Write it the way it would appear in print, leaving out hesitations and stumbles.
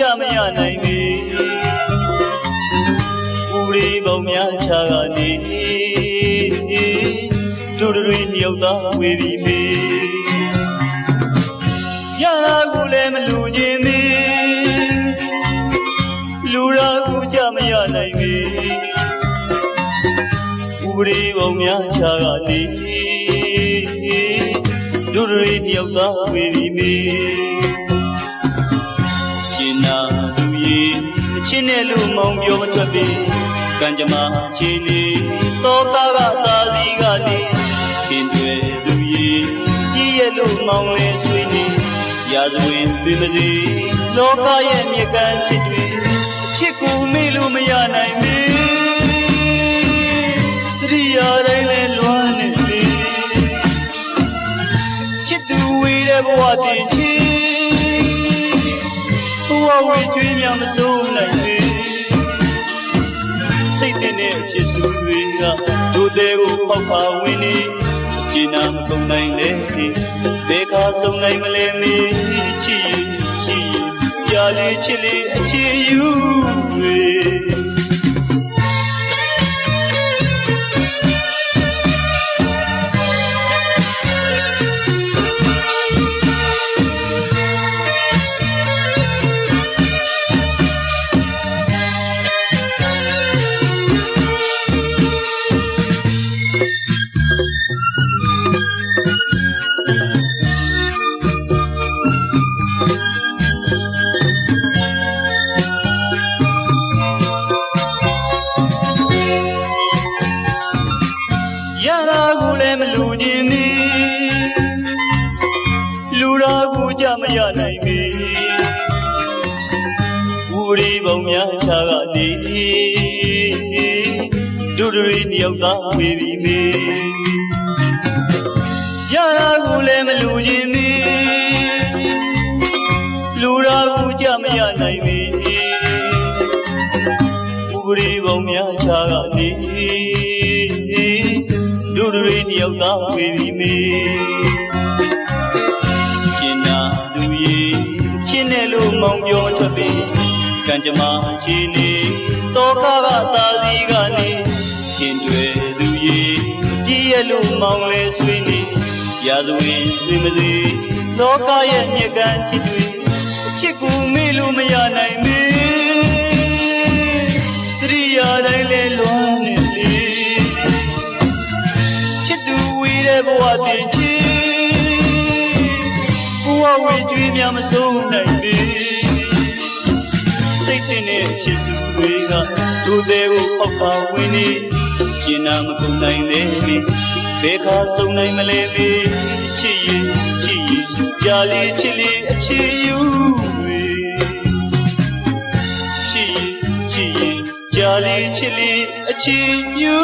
ကြမရနိုင်ပေဦးလေးပေါင်းများချာကနေလူတွေမြောက်သားဝေပြီးမေရလာကူလည်းမလူခြင်းမေလူရာကူကြမရနိုင်ပေဦးလေးပေါင်းများချာကနေလူတွေမြောက်သားဝေပြီးမေကျင်နာသူရဲ့အချင်းနဲ့လူမောင်ပြောမထွက်ပေကံကြမ္မာချီနေသောတာကသာစီကနေခင်တွေသူရဲ့ကြည်ရဲ့လူမောင်လေးဆွေးနေရာဇဝင်ပြမစီလောကရဲ့မြေကမ်းချစ်တွေချစ်ကိုမေ့လို့မရနိုင်မေတတိယတိုင်းလဲလွမ်းနေလေချစ်သူဝေးတဲ့ဘဝတင်ချီဘဝဝေးကျွေးမြမစိုးနိုင်လေစိတ်တဲ့ချစ်စုတွေကဒုသေးကိုပေါက်ပါဝင်နေကျင်နာမကုန်နိုင်လေစီဘယ်ခါဆုံးနိုင်မလဲမီချီကြာလေးချစ်လေးအချစ်ယူတွေလူရာကူကြမရနိုင်ပေဦးရီပေါင်းများချာကနေလူတွေမြောက်သားဝေပြီးမေရရာကူလည်းမလူခြင်းမေလူရာကူကြမရနိုင်ပေဦးရီပေါင်းများချာကနေလူတွေမြောက်သားဝေပြီးမေချင်းနဲ့လို့မောင်ပြောထွက်ပေကံကြမ္မာချီနေတောကသာစီကနေခင်တွေသူရဲ့ပြည့်ရဲ့လို့မောင်လဲဆွေးနေရာဇဝင်ပြမစီလောကရဲ့မြေကမ်းချစ်တွေချစ်ကူမေ့လို့မရနိုင်မေတရိယာတိုင်းလဲလွမ်းနေလေချစ်သူဝေးတဲ့ဘဝတင်ချီဘဝဝေးကျွေးများမစိုးနိုင်ပေစိတ်တဲ့ချစ်စုတွေကလူသေးကိုပေါက်ပါဝင်နေကျင်နာမကုန်နိုင်လေဘယ်ခါဆုံးနိုင်မလဲမေချစ်ရင်ကြာလေးချစ်လေးအချစ်ယူတွေချစ်ရင်ကြာလေးချစ်လေးအချစ်ယူ